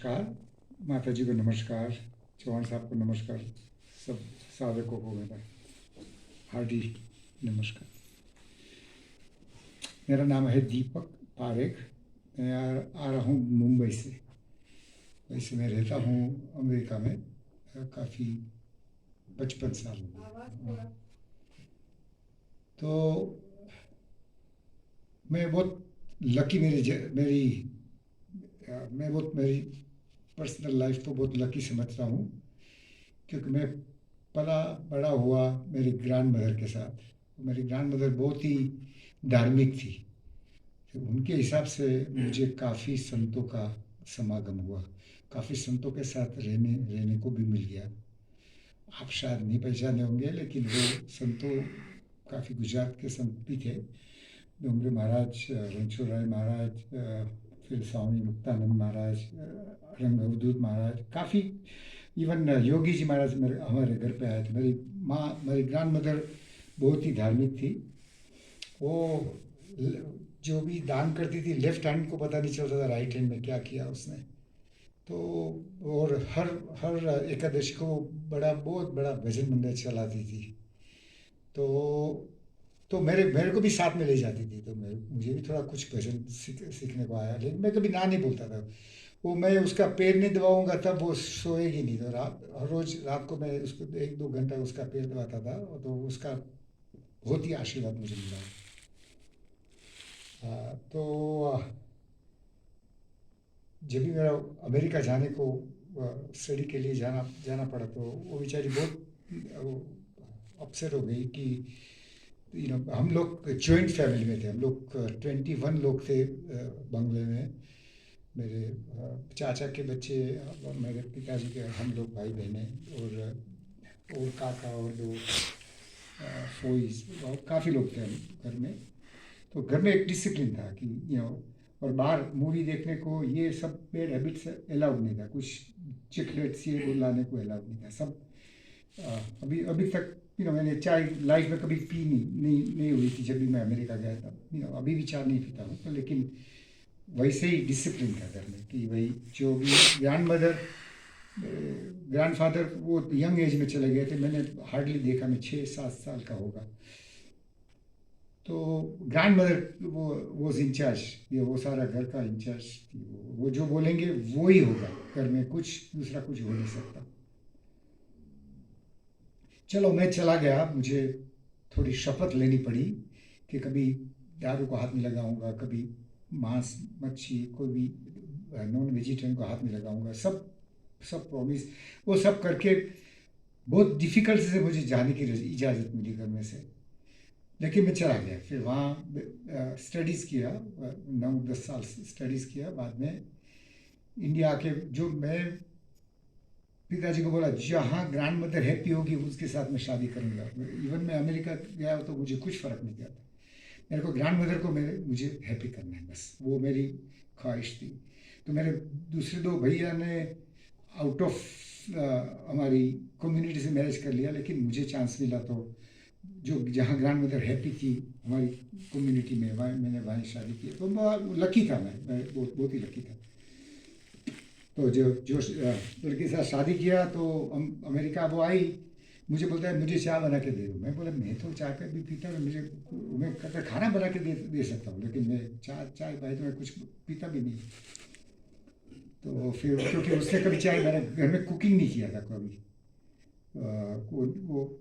नमस्कार, माता जी को नमस्कार, चौहान साहब को नमस्कार, सब साधकों को मेरा हार्डी नमस्कार। मेरा नाम है दीपक पारेख। मैं आ रहा हूँ मुंबई से। वैसे मैं रहता हूँ अमेरिका में काफ़ी 55 साल हो गए। तो मैं बहुत लकी मैं बहुत मेरी पर्सनल लाइफ को बहुत लकी समझता हूँ, क्योंकि मैं पला बड़ा हुआ मेरी ग्रैंड मदर के साथ। मेरी ग्रैंड मदर बहुत ही धार्मिक थी, तो उनके हिसाब से मुझे काफ़ी संतों का समागम हुआ, काफ़ी संतों के साथ रहने रहने को भी मिल गया। आप शायद नहीं पहचाने होंगे, लेकिन वो संतों काफ़ी गुजरात के संत भी थे। डोंगरे महाराज, रणछोड़ राय महाराज, फिर स्वामी मुक्तानंद महाराज, रंग अवधूत महाराज, काफ़ी इवन योगी जी महाराज मेरे हमारे घर पे आए थे। मेरी ग्रैंड मदर बहुत ही धार्मिक थी। वो जो भी दान करती थी, लेफ्ट हैंड को पता नहीं चलता था राइट हैंड में क्या किया उसने। तो और हर हर एकादशी को बहुत बड़ा भजन मंडल चलाती थी। तो मेरे मेरे को भी साथ में ले जाती थी, तो मुझे भी थोड़ा कुछ भजन सीखने को आया, लेकिन मैं कभी ना नहीं बोलता था। वो मैं उसका पैर नहीं दबाऊंगा तब वो सोएगी नहीं, तो हर रोज रात को मैं उसको 1-2 घंटा उसका पैर दबाता था, तो उसका बहुत ही आशीर्वाद मुझे मिला। तो जब भी मेरा अमेरिका जाने को स्टडी के लिए जाना जाना पड़ा, तो वो बेचारी बहुत अपसेट हो गई कि हम लोग जॉइंट फैमिली में थे। हम लोग 21 लोग थे बंगले में। मेरे चाचा के बच्चे, मेरे पिताजी के, हम लोग भाई बहनें, और काका और दो फोइस, और काफ़ी लोग थे हम घर में। तो घर में एक डिसिप्लिन था कि और बाहर मूवी देखने को ये सब बैड हैबिट्स अलाउड नहीं था। कुछ चिकलेट्स ये वो लाने को अलाउड नहीं था। सब अभी अभी तक मैंने चाय लाइफ में कभी पी नहीं हुई थी। जब भी मैं अमेरिका गया था, अभी भी चाय नहीं पीता हूँ, तो लेकिन वैसे ही डिसिप्लिन था घर में कि भाई जो भी ग्रैंडफादर वो यंग एज में चले गए थे। मैंने हार्डली देखा, मैं 6-7 साल का होगा। तो ग्रैंड मदर वो इंचार्ज, ये वो सारा घर का इंचार्ज थी। वो जो बोलेंगे वो ही होगा घर में, कुछ दूसरा कुछ हो नहीं सकता। चलो मैं चला गया। मुझे थोड़ी शपथ लेनी पड़ी कि कभी दारू को हाथ नहीं लगाऊंगा, कभी मांस मच्छी कोई भी नॉन वेजिटेरियन को हाथ नहीं लगाऊंगा। सब सब प्रॉमिस वो सब करके बहुत डिफ़िकल्ट से मुझे जाने की इजाज़त मिली घर में से। लेकिन मैं चला गया। फिर वहाँ स्टडीज़ किया, 9-10 साल स्टडीज़ किया। बाद में इंडिया आके जो मैं पिताजी को बोला, जहाँ ग्रैंड मदर हैप्पी होगी उसके साथ मैं शादी करूँगा। इवन मैं अमेरिका गया तो मुझे कुछ फ़र्क नहीं पड़ता। मेरे को ग्रैंड मदर को मुझे हैप्पी करना है, बस वो मेरी ख्वाहिश थी। तो मेरे दूसरे दो भैया ने आउट ऑफ हमारी कम्युनिटी से मैरिज कर लिया, लेकिन मुझे चांस मिला तो जो जहाँ ग्रैंड मदर हैप्पी थी हमारी कम्युनिटी में, वहाँ मैंने वहीं शादी की। तो लकी था, मैं बहुत बहुत ही लकी था। तो जो लड़के के साथ शादी किया, तो अमेरिका वो आई। मुझे बोलता है मुझे चाय बना के दे दो। मैं बोला मैं तो चाय पे भी पीता हूँ, मैं कहता खाना बना के दे सकता हूँ, लेकिन मैं चाय भाई तो मैं कुछ पीता भी नहीं। तो फिर क्योंकि उसने कभी चाय मैंने घर में कुकिंग नहीं किया था कभी। वो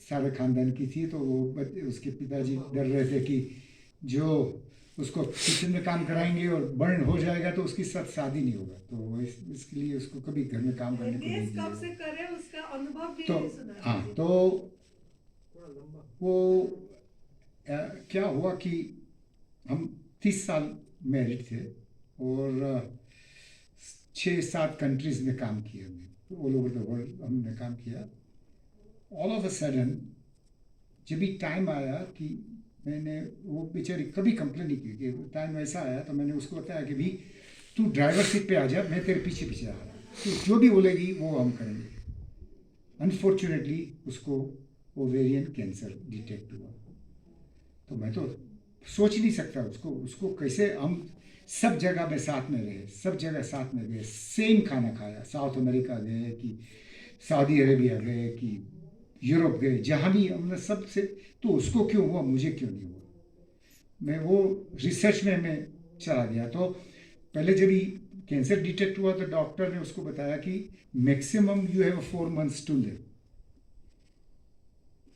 सारे खानदान की थी, तो वो उसके पिताजी डर रहे थे कि जो उसको किचन में काम कराएंगे और बर्न हो जाएगा तो उसके साथ शादी नहीं होगा। तो वो इसके लिए उसको कभी घर में काम करने को नहीं दिया। कब से करे उसका अनुभव भी तो नहीं सुना हाँ, मुझे। तो वो क्या हुआ कि हम 30 साल मैरिड थे, और 6-7 कंट्रीज में काम किया। हमने ऑल ओवर द वर्ल्ड हमने काम किया। ऑल ऑफ अ सडन जब भी टाइम आया कि मैंने, वो बेचारी कभी कंप्लेन नहीं की, कि टाइम ऐसा आया तो मैंने उसको बताया कि भाई तू ड्राइवर सीट पे आ जा, मैं तेरे पीछे पीछे आ रहा हूँ, तो जो भी बोलेगी वो हम करेंगे। अनफॉर्चुनेटली उसको ओवेरियन कैंसर डिटेक्ट हुआ। तो मैं तो सोच नहीं सकता उसको उसको कैसे हम सब जगह में साथ में रहे, सब जगह साथ में गए, सेम खाना खाया, साउथ अमेरिका गए कि सऊदी अरेबिया गए कि यूरोप गए, जहाँ भी हमने सबसे। तो उसको क्यों हुआ, मुझे क्यों नहीं हुआ? मैं वो रिसर्च में मैं चला गया। तो पहले जब ही कैंसर डिटेक्ट हुआ तो डॉक्टर ने उसको बताया कि maximum you have 4 months to live.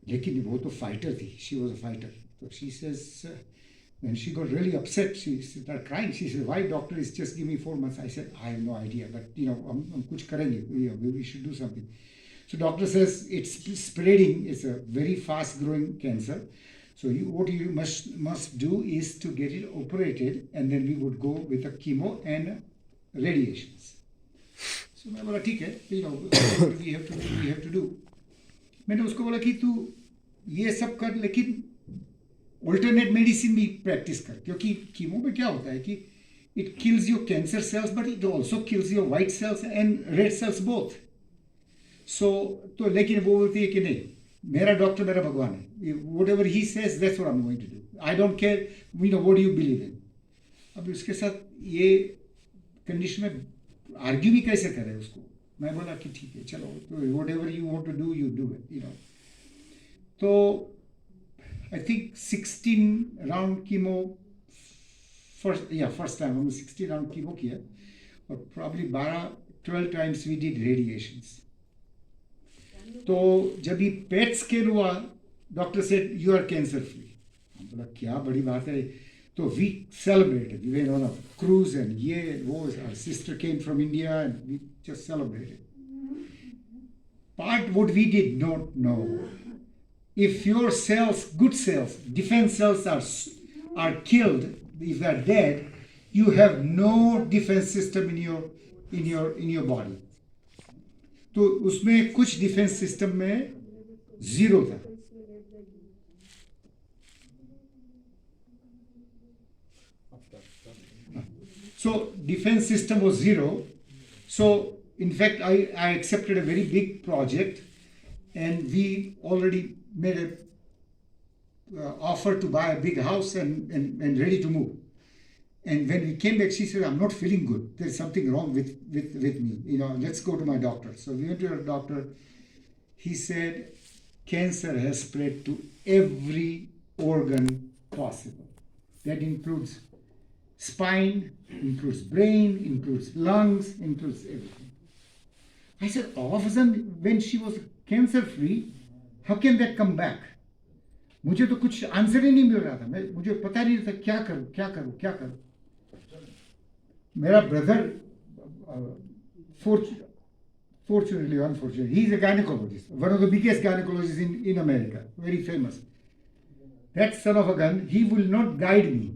लेकिन वो तो फाइटर थी, शी वॉज अ फाइटर। तो she says when she got really upset, she started crying. She said, "Why, doctor? Is just give me 4 months." I said, "I have no idea, but हम कुछ करेंगे, we should do something." So doctor says it's spreading. It's a very fast-growing cancer. So what you must do is to get it operated, and then we would go with a chemo and radiations. So मैं बोला ठीक है, we have to do. मैंने उसको बोला कि तू ये सब कर, लेकिन ऑल्टरनेट मेडिसिन भी प्रैक्टिस कर, क्योंकि कीमो में क्या होता है कि it kills your cancer cells but it also kills your white cells and red cells both. So तो लेकिन वो बोलती है कि नहीं, मेरा डॉक्टर मेरा भगवान है, whatever he says that's what I am going to do, I don't care what you believe in. अब उसके साथ ये कंडीशन में आर्ग्यू भी कैसे करे उसको? मैं बोला कि ठीक है चलो, तो whatever you want to do you do it, तो I think 16 round chemo first time हमने 16 round chemo किया, और probably 12 times we did radiations. तो जब ये PET scan हुआ, doctor said you are cancer free. हम बोला क्या बड़ी बात है। तो we celebrated, we went on a cruise and ये वो, our sister came from India and we just celebrated. But what we did not know, if your cells, good cells, defense cells are killed, if they are dead, you have no defense system in your body. तो उसमें कुछ defence system में zero था। So defense system was zero. So in fact, I accepted a very big project, and we already made a offer to buy a big house and ready to move. And when we came back, she said, "I'm not feeling good. There's something wrong with me. Let's go to my doctor." So we went to our doctor. He said, cancer has spread to every organ possible. That includes spine, includes brain, includes lungs, includes everything. I said, all of a sudden, when she was cancer-free, how can that come back? मुझे तो कुछ answer ही नहीं मिल रहा था, मुझे पता नहीं था क्या करूं। मेरा brother, fortunately, unfortunately, he is a gynecologist, one of the biggest gynecologists in America, very famous. That son of a gun, he will not guide me.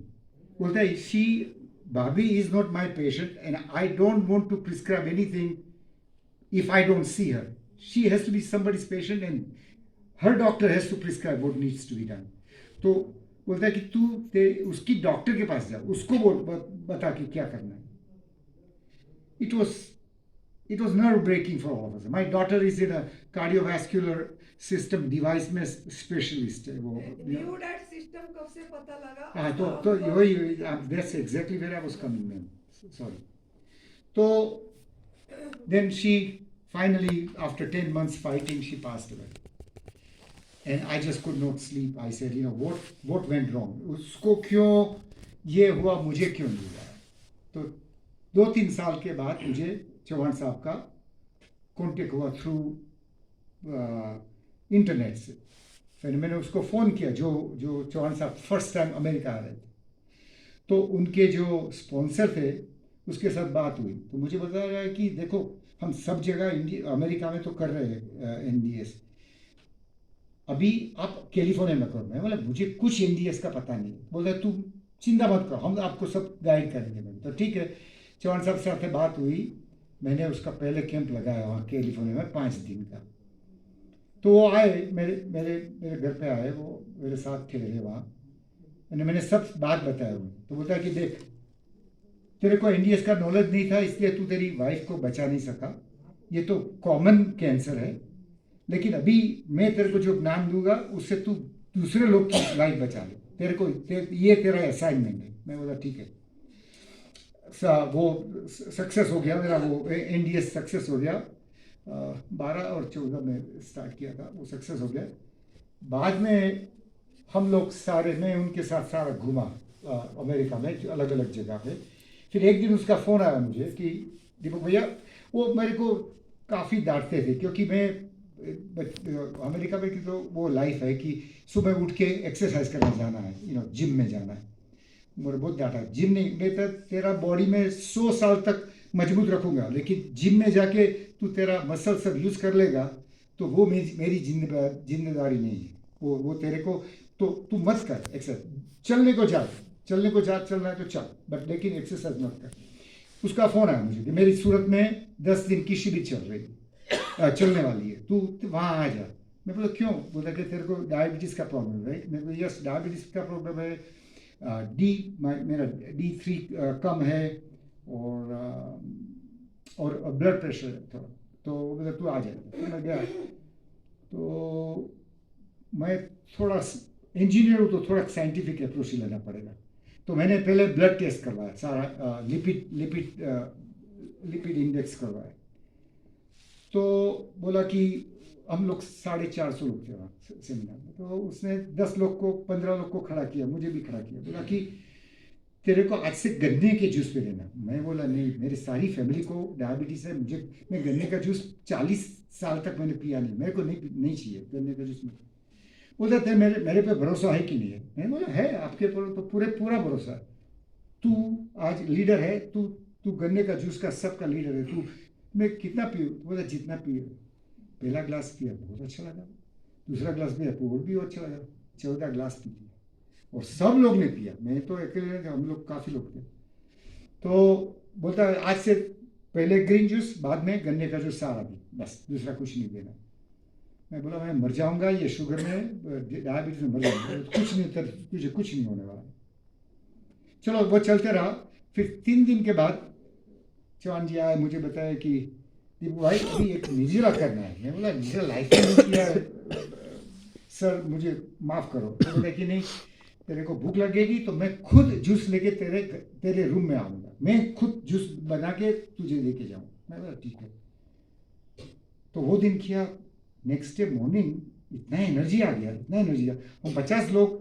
बोलता है, Bhabhi is not my patient, and I don't want to prescribe anything if I don't see her. She has to be somebody's patient, and her doctor has to prescribe what needs to be done. तो बोलता है कि तू उसकी doctor के पास जा, उसको बता कि क्या करना है। It was nerve breaking for all of us. My daughter is in a cardiovascular system device में स्पेशलिस्ट है वो। न्यूडेट सिस्टम कब से पता लगा? हाँ, तो वही, that's exactly where I was coming, ma'am. Sorry. तो then she finally, after 10 months fighting, she passed away. And I just could not sleep. I said, what went wrong? उसको क्यों ये हुआ, मुझे क्यों नहीं हुआ? तो 2-3 साल के बाद मुझे चौहान साहब का कॉन्टेक्ट हुआ थ्रू इंटरनेट से। फिर मैंने उसको फ़ोन किया, जो चौहान साहब फर्स्ट टाइम अमेरिका आ रहे थे, तो उनके जो स्पॉन्सर थे उसके साथ बात हुई। तो मुझे बताया गया कि देखो, हम सब जगह अमेरिका में तो कर रहे हैं NDS, अभी आप कैलिफोर्निया में करो। मैं बोला मुझे कुछ NDS का पता नहीं। बोलता तू चिंता मत करो, हम आपको सब गाइड करेंगे। मैं तो ठीक है, चौहान साहब से बात हुई, मैंने उसका पहले कैंप लगाया वहाँ कैलिफोर्निया में 5 दिन का। तो वो आए, मेरे घर पे आए, वो मेरे साथ ठहरे वहाँ, मैंने सब बात बताया उन्हें। तो बोलता है कि देख, तेरे को NDS का नॉलेज नहीं था, इसलिए तू तेरी वाइफ को बचा नहीं सका, ये तो कॉमन कैंसर है, लेकिन अभी मैं तेरे को जो ज्ञान दूंगा उससे तू दूसरे लोग की लाइफ बचा ले, ये तेरा असाइनमेंट है। मैं बोला ठीक है। वो सक्सेस हो गया मेरा, वो एनडीएस सक्सेस हो गया। 12 और 14 में स्टार्ट किया था, वो सक्सेस हो गया। बाद में हम लोग सारे, मैं उनके साथ सारा घूमा अमेरिका में अलग अलग जगह पे। फिर एक दिन उसका फ़ोन आया मुझे कि दीपक भैया, वो मेरे को काफ़ी डांटते थे क्योंकि मैं अमेरिका में की तो वो लाइफ है कि सुबह उठ के एक्सरसाइज करने जाना है, जिम में जाना है। मुझे बहुत डांटा, जिम नहीं, मैं तो तेरा बॉडी में 100 साल तक मजबूत रखूंगा, लेकिन जिम में जाके तू तेरा मसल सब यूज़ कर लेगा तो वो मेरी जिम्मेदारी नहीं है। वो तेरे को, तो तू मत कर एक्सरसाइज, चलने को जा, चलना है तो चल, बट लेकिन एक्सरसाइज मत कर। उसका फ़ोन आया मुझे कि मेरी सूरत में 10 दिन की शिविर चल रही है, चलने वाली है, तू वहाँ आ जा। मैं बोला क्यों? बोला कि तेरे को डायबिटीज़ का प्रॉब्लम है। मैं बोला यस, डायबिटीज़ का प्रॉब्लम है, मेरा D3 कम है, और ब्लड प्रेशर है थोड़ा। तो बोला तू आ जाए। तो मैं गया। तो मैं थोड़ा इंजीनियर हूँ तो थोड़ा साइंटिफिक अप्रोच लेना पड़ेगा। तो मैंने पहले ब्लड टेस्ट करवाया, सारा लिपिड इंडेक्स करवाया। तो बोला कि हम लोग 450 लोग थे वहाँ सेमिनार में, तो उसने 10 लोग को 15 लोग को खड़ा किया, मुझे भी खड़ा किया। बोला कि तेरे को आज से गन्ने के जूस पे लेना। मैं बोला नहीं, मेरी सारी फैमिली को डायबिटीज़ है, मैं गन्ने का जूस 40 साल तक मैंने पिया नहीं, मेरे को नहीं चाहिए गन्ने का जूस में। बोलता थे मेरे पे भरोसा है कि नहीं है? मैंने बोला है, आपके पर तो पूरा भरोसा है। तू आज लीडर है, तू गन्ने का जूस का सबका लीडर है। तू, मैं कितना पीऊँ? बोला जितना पिए। पहला ग्लास पिया, बहुत अच्छा लगा। दूसरा ग्लास पिया तो और भी अच्छा लगा। 14 ग्लास पी लिया और सब लोग ने पिया, मैं तो अकेले नहीं था, हम लोग काफ़ी लोग थे। तो बोलता है आज से पहले ग्रीन जूस, बाद में गन्ने का जूस, सारा भी, बस दूसरा कुछ नहीं देना। मैं बोला मैं मर जाऊंगा, ये शुगर में, डायबिटीज में मर जाऊंगा, कुछ नहीं, तुझे कुछ नहीं होने वाला। चलो वो चलते रहा। फिर 3 दिन के बाद चौहान जी आए, मुझे बताया कि दीपू भाई अभी एक निर्जला करना है। मैं बोला निर्जला लाइफ में नहीं किया सर, मुझे माफ़ करो। तो बोले कि नहीं, तेरे को भूख लगेगी तो मैं खुद जूस लेके तेरे रूम में आऊँगा, मैं खुद जूस बना के तुझे लेके जाऊँ। मैं बोला ठीक है। तो वो दिन किया। नेक्स्ट डे मॉर्निंग इतना एनर्जी आ गया, हम 50 लोग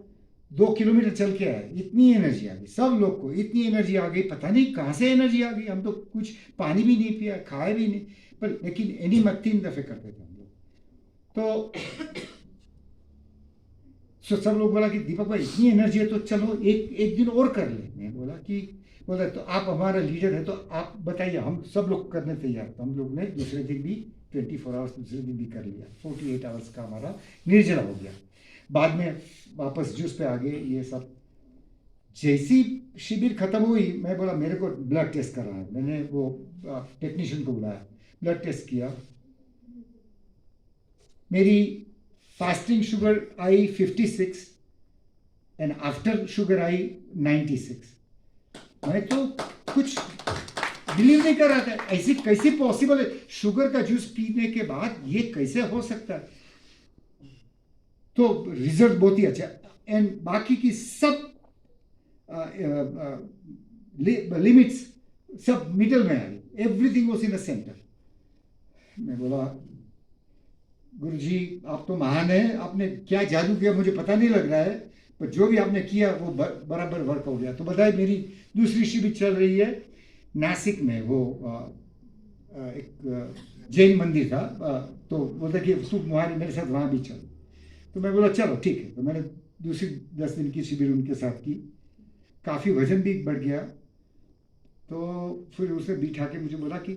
2 किलोमीटर चल के आए, इतनी एनर्जी आ गई सब लोग को, इतनी एनर्जी आ गई, पता नहीं कहाँ से एनर्जी आ गई। हम तो कुछ पानी भी नहीं पिया, खाए भी नहीं, पर लेकिन एनीमक 3 दफ़े करते थे हम लोग। तो सब लोग बोला कि दीपक भाई इतनी एनर्जी है तो चलो एक दिन और कर ले। मैं बोला तो आप हमारा लीडर है तो आप बताइए, हम सब लोग करने तैयार। तो हम लोग ने दूसरे दिन भी 24 आवर्स दूसरे दिन भी कर लिया, 48 आवर्स का हमारा निर्जला हो गया। बाद में वापस जूस पे आ गए ये सब। जैसी शिविर खत्म हुई, मैं बोला मेरे को ब्लड टेस्ट करना है। मैंने वो टेक्नीशियन को बुलाया, ब्लड टेस्ट किया। मेरी fasting sugar I 56 and after sugar I 96। मैं तो कुछ बिलीव नहीं कर रहा था, ऐसी कैसे पॉसिबल है? शुगर का जूस पीने के बाद ये कैसे हो सकता है? तो रिजल्ट बहुत ही अच्छा, एंड बाकी की सब लिमिट्स सब मिडल में आ गई, everything was in the centre. मैं बोला गुरुजी आप तो महान है, आपने क्या जादू किया मुझे पता नहीं लग रहा है, पर जो भी आपने किया वो बराबर वर्क हो गया। तो बताए मेरी दूसरी शिविर चल रही है नासिक में, वो एक जैन मंदिर था। तो बोलता कि तू मेरे साथ वहाँ भी चल। तो मैं बोला चलो ठीक है। तो मैंने दूसरी 10 दिन की शिविर उनके साथ की, काफ़ी वजन भी बढ़ गया। तो फिर उसे बिठा के मुझे बोला कि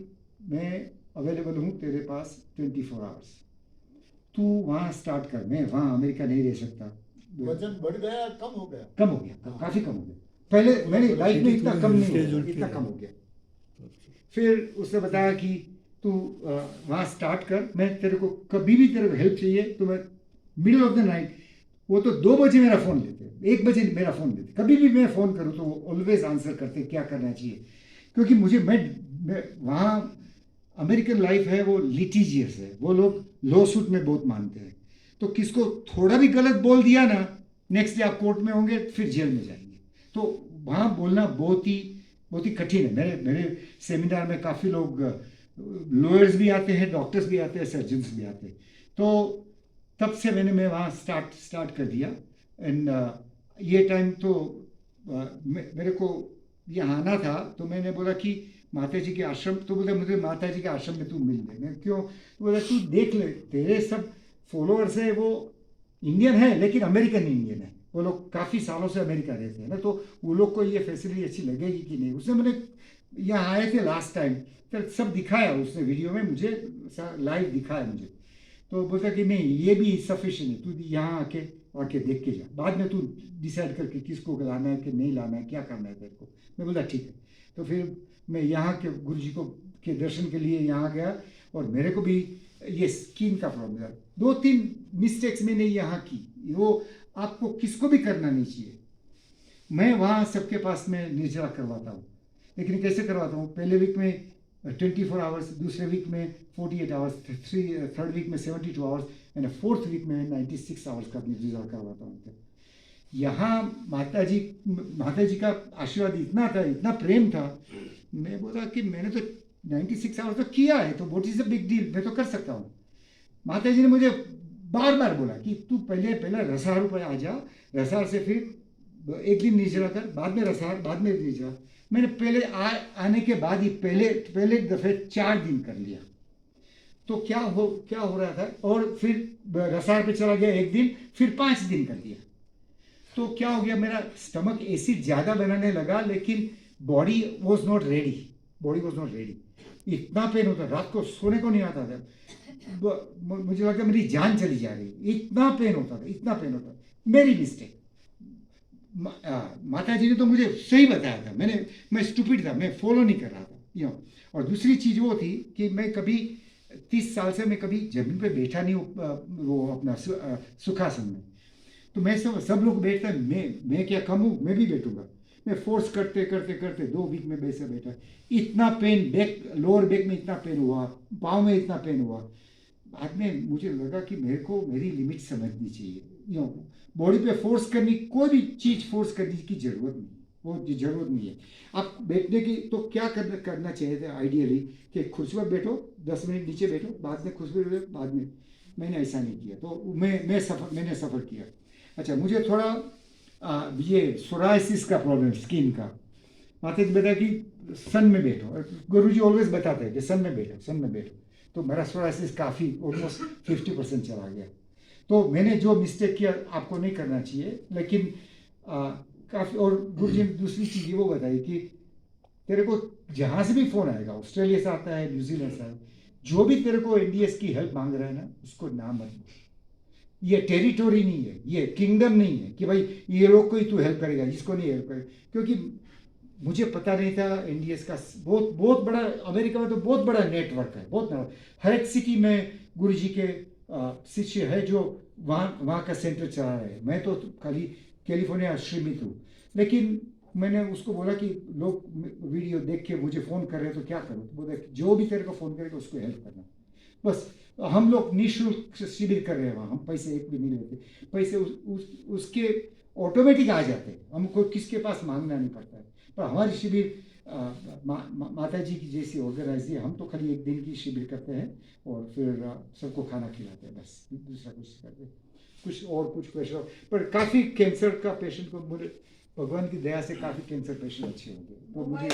मैं अवेलेबल हूँ तेरे पास 24 आवर्स, तू वहाँ स्टार्ट कर, मैं वहाँ अमेरिका नहीं रह सकता। वजन बढ़ गया, कम हो गया? कम हो गया, काफ़ी कम हो गया। पहले मेरी लाइफ में इतना कम नहीं हुआ, इतना कम हो गया। फिर उसने बताया कि तू वहाँ स्टार्ट कर, मैं तेरे को कभी भी तेरे को हेल्प चाहिए तो मैं मिडिल ऑफ द नाइट, वो तो 2 बजे मेरा फ़ोन लेते, 1 बजे मेरा फ़ोन लेते, कभी भी मैं फ़ोन करूँ तो वो ऑलवेज आंसर करते क्या करना चाहिए। क्योंकि मुझे मैं वहाँ अमेरिकन लाइफ है वो लिटिजियस है, वो लोग लॉ सूट में बहुत मानते हैं। तो किसको थोड़ा भी गलत बोल दिया ना, नेक्स्ट डे आप कोर्ट में होंगे, फिर जेल में जाएंगे। तो वहाँ बोलना बहुत ही बहुत ही कठिन है। मेरे मेरे सेमिनार में काफ़ी लोग लॉयर्स भी आते हैं, डॉक्टर्स भी आते हैं, सर्जन्स भी आते हैं। तो तब से मैं वहाँ स्टार्ट कर दिया। एंड ये टाइम तो मेरे को यहाँ आना था, तो मैंने बोला कि माता जी के आश्रम, तो बोला मुझे माता जी के आश्रम में तू मिल ले। मैं क्यों, तो बोला तू देख ले, तेरे सब फॉलोअर्स है वो इंडियन है लेकिन अमेरिकन इंडियन है, वो लोग काफ़ी सालों से अमेरिका रहते हैं ना, तो वो लोग को ये फैसिलिटी अच्छी लगेगी कि नहीं। उसने मैंने यहाँ आए थे लास्ट टाइम, फिर सब दिखाया उसने वीडियो में, मुझे लाइव दिखाया मुझे। तो बोलता कि नहीं ये भी सफिशिएंट है, तू यहाँ आके देख के जा, बाद में तू डिसाइड करके किसको लाना है कि नहीं लाना है, क्या करना है तेरे को। मैं बोला ठीक है। तो फिर मैं यहाँ के गुरु जी को के दर्शन के लिए यहाँ गया, और मेरे को भी ये स्किन का प्रॉब्लम था। 2-3 मिस्टेक्स मैंने यहाँ की, वो आपको किसको भी करना नहीं चाहिए। मैं वहाँ सबके पास में निर्जला करवाता हूँ, लेकिन कैसे करवाता हूँ, पहले वीक में 24 आवर्स, दूसरे वीक में 48 आवर्स, थर्ड वीक में 72 आवर्स, एंड फोर्थ वीक में 96 आवर्स का निर्जला करवाता हूँ। यहाँ माता जी का आशीर्वाद इतना था, इतना प्रेम था, मैं बोला कि मैंने तो 96 आवर्स तो किया है, तो what is a big deal, मैं तो कर सकता हूँ। माता जी ने मुझे बार बार बोला कि तू पहले रसार पर आ जा, रसार से फिर एक दिन निर्जला कर, बाद में रसार, बाद में निर्जला। मैंने पहले आने के बाद ही पहले दफे 4 दिन कर लिया। तो क्या हो रहा था, और फिर रसार पे चला गया एक दिन, फिर 5 दिन कर दिया। तो क्या हो गया, मेरा स्टमक एसिड ज़्यादा बनाने लगा, लेकिन बॉडी वॉज नॉट रेडी। इतना पेन होता, रात को सोने को नहीं आता था, मुझे लगा मेरी जान चली जा रही, इतना पेन होता था। मेरी मिस्टेक। माता जी ने तो मुझे सही बताया था, मैं स्टूपिड था, मैं फॉलो नहीं कर रहा था। और दूसरी चीज़ वो थी कि मैं कभी 30 साल से मैं कभी जमीन पे बैठा नहीं हूँ, वो अपना सुखासन में। तो मैं सब लोग बैठते हैं, मैं क्या कम हूँ, मैं भी बैठूंगा। मैं फोर्स करते 2 वीक में बैठा, इतना पेन, लोअर बैक में इतना पेन हुआ, पाँव में इतना पेन हुआ। बाद में मुझे लगा कि मेरे को मेरी लिमिट समझनी चाहिए। बॉडी पे फोर्स करनी, कोई भी चीज़ फोर्स करने की जरूरत नहीं है। आप बैठने की तो क्या करना चाहिए था आइडियली, कि कुर्सी पर बैठो, 10 मिनट नीचे बैठो, बाद में कुर्सी पर बैठो, बाद में। मैंने ऐसा नहीं किया, तो मैंने सफ़र किया। अच्छा, मुझे थोड़ा ये सोराइसिस का प्रॉब्लम, स्किन का। माता जी बताया कि सन में बैठो, गुरुजी ऑलवेज बताते हैं कि सन में बैठो। तो मेरा सोराइसिस काफ़ी ऑलमोस्ट 50% चला गया। तो मैंने जो मिस्टेक किया आपको नहीं करना चाहिए, लेकिन काफ़ी। और गुरुजी ने दूसरी चीज़ ये वो बताई कि तेरे को जहाँ से भी फ़ोन आएगा, ऑस्ट्रेलिया से आता है, न्यूजीलैंड से, जो भी तेरे को NDS की हेल्प मांग रहा है ना, उसको ना मत। ये टेरिटोरी नहीं है, ये किंगडम नहीं है कि भाई ये लोग को ही तू हेल्प करेगा, इसको नहीं हेल्प करेगा। क्योंकि मुझे पता नहीं था NDS का बहुत बड़ा, अमेरिका में तो बहुत बड़ा नेटवर्क है, बहुत बड़ा। हर एक सिटी में गुरुजी के शिष्य है जो वहाँ का सेंटर चला रहे हैं। मैं तो खाली कैलिफोर्निया श्रीमित हूँ, लेकिन मैंने उसको बोला कि लोग वीडियो देख के मुझे फ़ोन कर रहे हैं तो क्या करूँ। तो बोला जो भी तेरे को फ़ोन करेगा उसको हेल्प करना। बस हम लोग निःशुल्क शिविर कर रहे हैं वहाँ, हम पैसे एक भी नहीं लेते। पैसे उसके ऑटोमेटिक आ जाते हैं, हमको किसके पास मांगना नहीं पड़ता है। पर हमारी शिविर माता जी की जैसी ऑर्गेनाइज है, हम तो खाली एक दिन की शिविर करते हैं और फिर सबको खाना खिलाते हैं, बस दूसरा कुछ करते हैं। कुछ क्वेश्चन, पर काफ़ी कैंसर का पेशेंट को भगवान की दया से काफ़ी कैंसर पेशेंट अच्छे हो गए, तो मुझे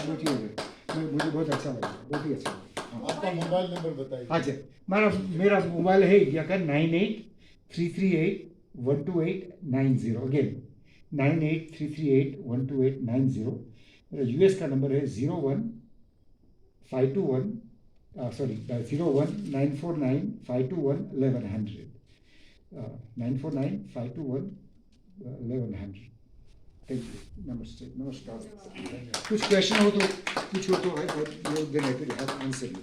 बहुत अच्छा लगा, बहुत ही अच्छा लगा। आपका मोबाइल नंबर बताइए। अच्छा, मेरा मोबाइल है इंडिया का 9833812890। अगेन 9833812890। US का नंबर है 01949521100। 949521100। Thank you. नमस्कार। कुछ क्वेश्चन हो तो पूछो, तो है, then I will have answer you.